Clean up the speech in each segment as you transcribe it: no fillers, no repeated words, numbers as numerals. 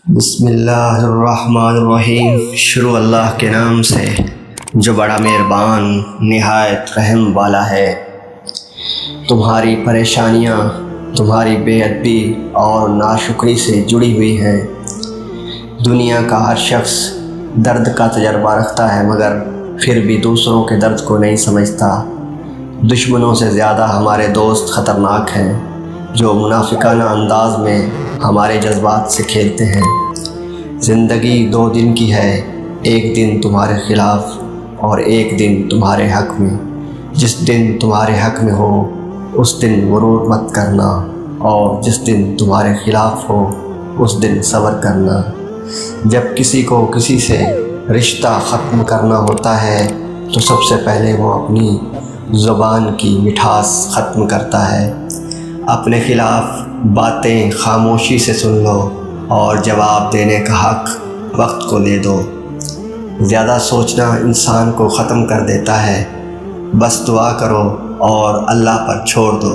بسم اللہ الرحمن الرحیم۔ شروع اللہ کے نام سے جو بڑا مہربان نہایت رحم والا ہے۔ تمہاری پریشانیاں تمہاری بے ادبی اور ناشکری سے جڑی ہوئی ہیں۔ دنیا کا ہر شخص درد کا تجربہ رکھتا ہے مگر پھر بھی دوسروں کے درد کو نہیں سمجھتا۔ دشمنوں سے زیادہ ہمارے دوست خطرناک ہیں جو منافقانہ انداز میں ہمارے جذبات سے کھیلتے ہیں۔ زندگی 2 دن کی ہے، ایک دن تمہارے خلاف اور ایک دن تمہارے حق میں۔ جس دن تمہارے حق میں ہو اس دن غرور مت کرنا، اور جس دن تمہارے خلاف ہو اس دن صبر کرنا۔ جب کسی کو کسی سے رشتہ ختم کرنا ہوتا ہے تو سب سے پہلے وہ اپنی زبان کی مٹھاس ختم کرتا ہے۔ اپنے خلاف باتیں خاموشی سے سن لو اور جواب دینے کا حق وقت کو دے دو۔ زیادہ سوچنا انسان کو ختم کر دیتا ہے۔ بس دعا کرو اور اللہ پر چھوڑ دو۔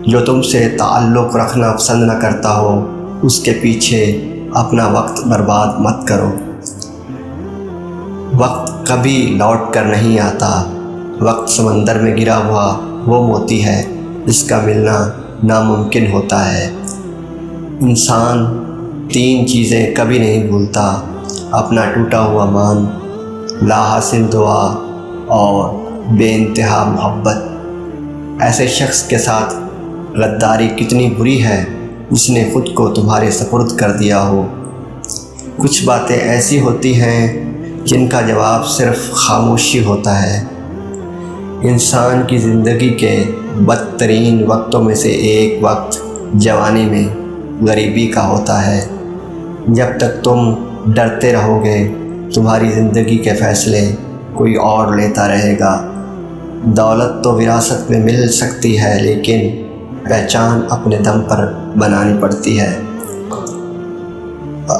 جو تم سے تعلق رکھنا پسند نہ کرتا ہو اس کے پیچھے اپنا وقت برباد مت کرو۔ وقت کبھی لوٹ کر نہیں آتا۔ وقت سمندر میں گرا ہوا وہ موتی ہے جس کا ملنا ناممکن ہوتا ہے۔ انسان 3 چیزیں کبھی نہیں بھولتا: اپنا ٹوٹا ہوا مان، لا حاصل دعا اور بے انتہا محبت۔ ایسے شخص کے ساتھ غداری کتنی بری ہے جس نے خود کو تمہارے سپرد کر دیا ہو۔ کچھ باتیں ایسی ہوتی ہیں جن کا جواب صرف خاموشی ہوتا ہے۔ انسان کی زندگی کے بدترین وقتوں میں سے ایک وقت جوانی میں غریبی کا ہوتا ہے۔ جب تک تم ڈرتے رہو گے تمہاری زندگی کے فیصلے کوئی اور لیتا رہے گا۔ دولت تو وراثت میں مل سکتی ہے لیکن پہچان اپنے دم پر بنانی پڑتی ہے۔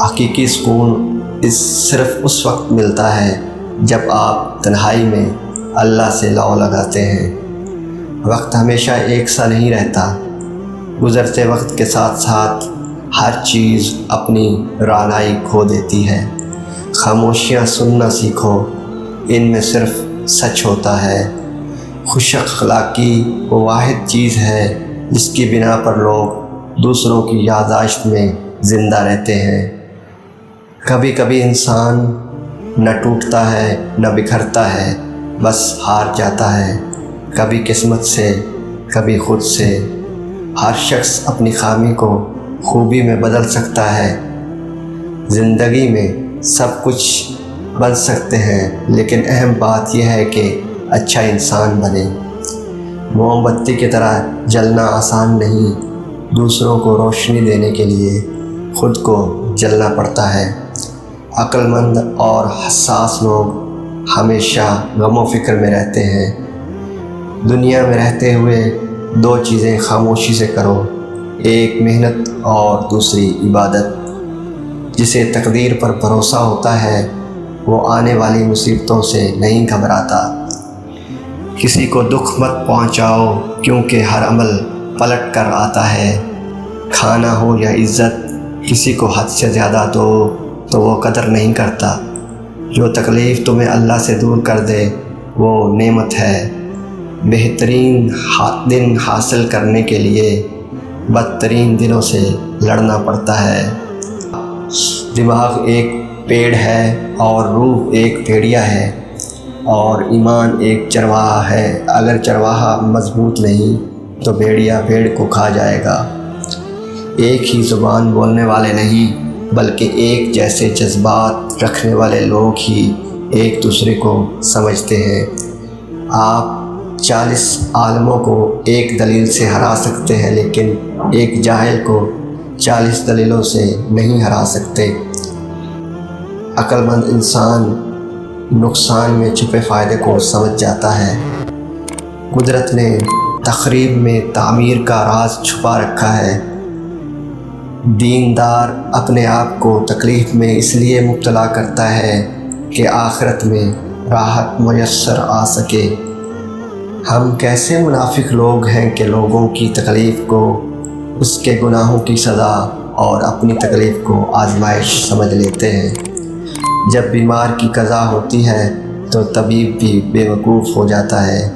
حقیقی سکون صرف اس وقت ملتا ہے جب آپ تنہائی میں اللہ سے لو لگاتے ہیں۔ وقت ہمیشہ ایک سا نہیں رہتا۔ گزرتے وقت کے ساتھ ساتھ ہر چیز اپنی رعنائی کھو دیتی ہے۔ خاموشیاں سننا سیکھو، ان میں صرف سچ ہوتا ہے۔ خوش اخلاقی وہ واحد چیز ہے جس کی بنا پر لوگ دوسروں کی یادداشت میں زندہ رہتے ہیں۔ کبھی کبھی انسان نہ ٹوٹتا ہے نہ بکھرتا ہے، بس ہار جاتا ہے، کبھی قسمت سے کبھی خود سے۔ ہر شخص اپنی خامی کو خوبی میں بدل سکتا ہے۔ زندگی میں سب کچھ بن سکتے ہیں لیکن اہم بات یہ ہے کہ اچھا انسان بنے۔ موم بتی کی طرح جلنا آسان نہیں، دوسروں کو روشنی دینے کے لیے خود کو جلنا پڑتا ہے۔ عقل مند اور حساس لوگ ہمیشہ غم و فکر میں رہتے ہیں۔ دنیا میں رہتے ہوئے 2 چیزیں خاموشی سے کرو، ایک محنت اور دوسری عبادت۔ جسے تقدیر پر بھروسہ ہوتا ہے وہ آنے والی مصیبتوں سے نہیں گھبراتا۔ کسی کو دکھ مت پہنچاؤ کیونکہ ہر عمل پلٹ کر آتا ہے۔ کھانا ہو یا عزت، کسی کو حد سے زیادہ دو تو وہ قدر نہیں کرتا۔ جو تکلیف تمہیں اللہ سے دور کر دے وہ نعمت ہے۔ بہترین دن حاصل کرنے کے لیے بدترین دنوں سے لڑنا پڑتا ہے۔ دماغ ایک پیڑ ہے اور روح ایک بھیڑیا ہے، اور ایمان ایک چرواہا ہے۔ اگر چرواہا مضبوط نہیں تو بھیڑیا بھیڑ کو کھا جائے گا۔ ایک ہی زبان بولنے والے نہیں بلکہ ایک جیسے جذبات رکھنے والے لوگ ہی ایک دوسرے کو سمجھتے ہیں۔ آپ 40 عالموں کو ایک دلیل سے ہرا سکتے ہیں لیکن ایک جاہل کو 40 دلیلوں سے نہیں ہرا سکتے۔ عقل مند انسان نقصان میں چھپے فائدے کو سمجھ جاتا ہے۔ قدرت نے تخریب میں تعمیر کا راز چھپا رکھا ہے۔ دیندار اپنے آپ کو تکلیف میں اس لیے مبتلا کرتا ہے کہ آخرت میں راحت میسر آ سکے۔ ہم کیسے منافق لوگ ہیں کہ لوگوں کی تکلیف کو اس کے گناہوں کی سزا اور اپنی تکلیف کو آزمائش سمجھ لیتے ہیں۔ جب بیمار کی قضا ہوتی ہے تو طبیب بھی بیوقوف ہو جاتا ہے۔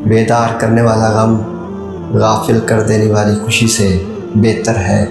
بیدار کرنے والا غم غافل کر دینے والی خوشی سے بہتر ہے۔